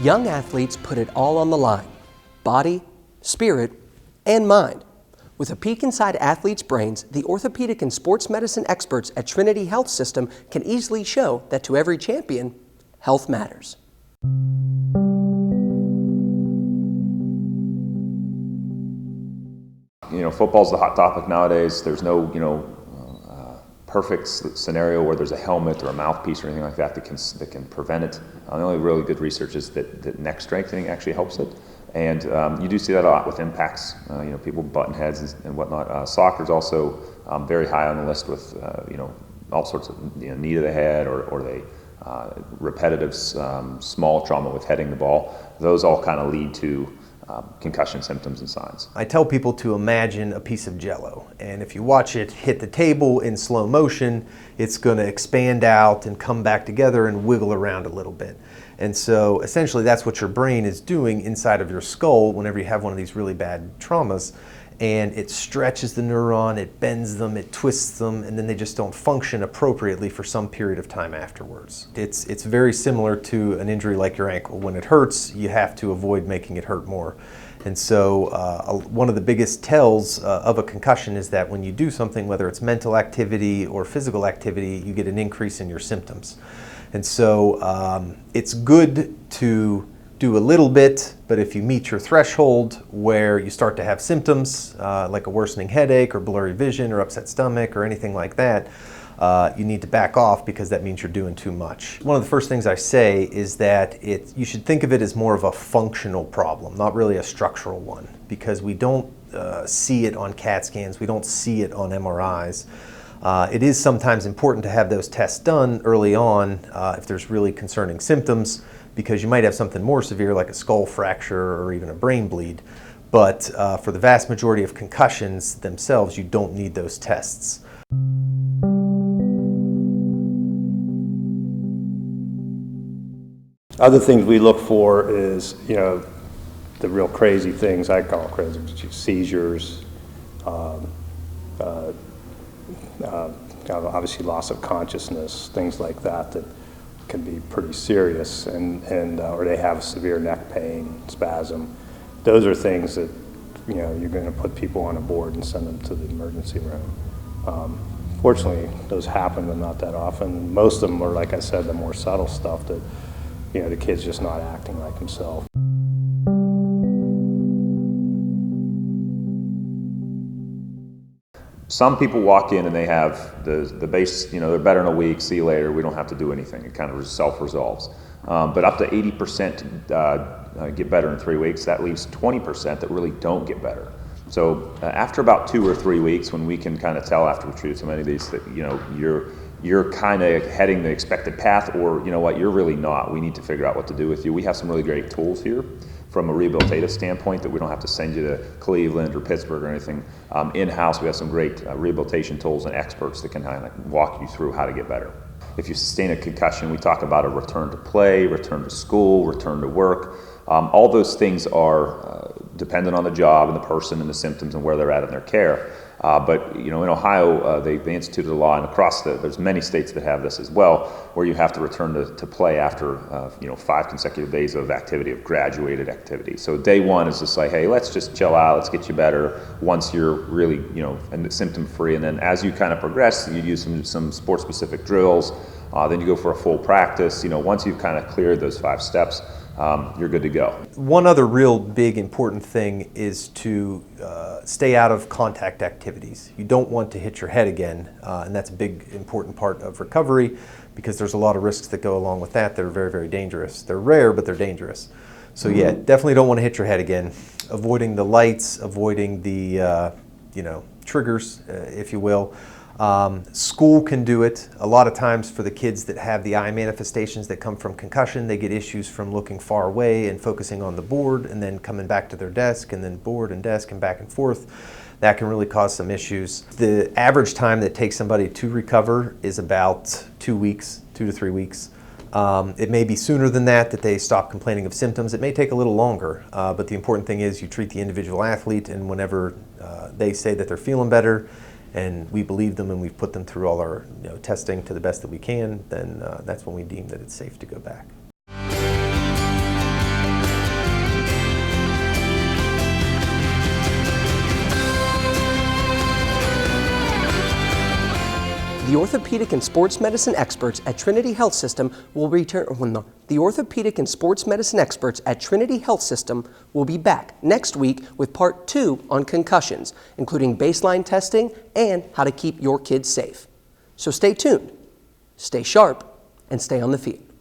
Young athletes put it all on the line: body, spirit, and mind. With a peek inside athletes' brains, the orthopedic and sports medicine experts at Trinity Health System can easily show that to every champion, health matters. Football's the hot topic nowadays. There's no, perfect scenario where there's a helmet or a mouthpiece or anything like that that can prevent it. The only really good research is that neck strengthening actually helps it. And you do see that a lot with impacts, people button heads and whatnot. Soccer's also very high on the list with, all sorts of knee to the head or they repetitive small trauma with heading the ball. Those all kind of lead to concussion symptoms and signs. I tell people to imagine a piece of Jell-O, and if you watch it hit the table in slow motion, it's going to expand out and come back together and wiggle around a little bit. And so essentially that's what your brain is doing inside of your skull whenever you have one of these really bad traumas. And it stretches the neuron, it bends them, it twists them, and then they just don't function appropriately for some period of time afterwards. It's very similar to an injury like your ankle. When it hurts, you have to avoid making it hurt more. And so one of the biggest tells of a concussion is that when you do something, whether it's mental activity or physical activity, you get an increase in your symptoms. And so it's good to do a little bit, but if you meet your threshold where you start to have symptoms like a worsening headache or blurry vision or upset stomach or anything like that, you need to back off because that means you're doing too much. One of the first things I say is that you should think of it as more of a functional problem, not really a structural one, because we don't see it on CAT scans, we don't see it on MRIs. It is sometimes important to have those tests done early on if there's really concerning symptoms, because you might have something more severe like a skull fracture or even a brain bleed. But for the vast majority of concussions themselves, you don't need those tests. Other things we look for is, the real crazy things, I call crazy, seizures, obviously loss of consciousness, things like that can be pretty serious, or they have severe neck pain, spasm. Those are things that you're going to put people on a board and send them to the emergency room. Fortunately, those happen, but not that often. Most of them are, like I said, the more subtle stuff that the kid's just not acting like himself. Some people walk in and they have the base, they're better in a week, see you later, we don't have to do anything. It kind of self-resolves. But up to 80% get better in 3 weeks. That leaves 20% that really don't get better. So after about 2 or 3 weeks, when we can kind of tell after we treated so many of these that you're kind of heading the expected path, or you're really not. We need to figure out what to do with you. We have some really great tools here from a rehabilitative standpoint that we don't have to send you to Cleveland or Pittsburgh or anything. In-house, we have some great rehabilitation tools and experts that can kind of walk you through how to get better. If you sustain a concussion, we talk about a return to play, return to school, return to work. All those things are dependent on the job and the person and the symptoms and where they're at in their care. But in Ohio, they instituted a law, and across there's many states that have this as well, where you have to return to play after 5 consecutive days of activity, of graduated activity. So day one is just like, hey, let's just chill out, let's get you better once you're really and symptom free, and then as you kind of progress, you use some sport specific drills, then you go for a full practice. Once you've kind of cleared those 5 steps, you're good to go. One other real big important thing is to stay out of contact activities. You don't want to hit your head again, and that's a big important part of recovery because there's a lot of risks that go along with that that are very, very dangerous. They're rare, but they're dangerous. So yeah, definitely don't want to hit your head again. Avoiding the lights, avoiding the triggers, if you will. School can do it. A lot of times for the kids that have the eye manifestations that come from concussion, they get issues from looking far away and focusing on the board and then coming back to their desk and then board and desk and back and forth. That can really cause some issues. The average time that it takes somebody to recover is about 2 weeks, 2 to 3 weeks. It may be sooner than that they stop complaining of symptoms. It may take a little longer, but the important thing is you treat the individual athlete, and whenever they say that they're feeling better, and we believe them and we've put them through all our testing to the best that we can, then that's when we deem that it's safe to go back. orthopedic and sports medicine experts at Trinity Health System will return. The orthopedic and sports medicine experts at Trinity Health System will be back next week with part 2 on concussions, including baseline testing and how to keep your kids safe. So stay tuned, stay sharp, and stay on the field.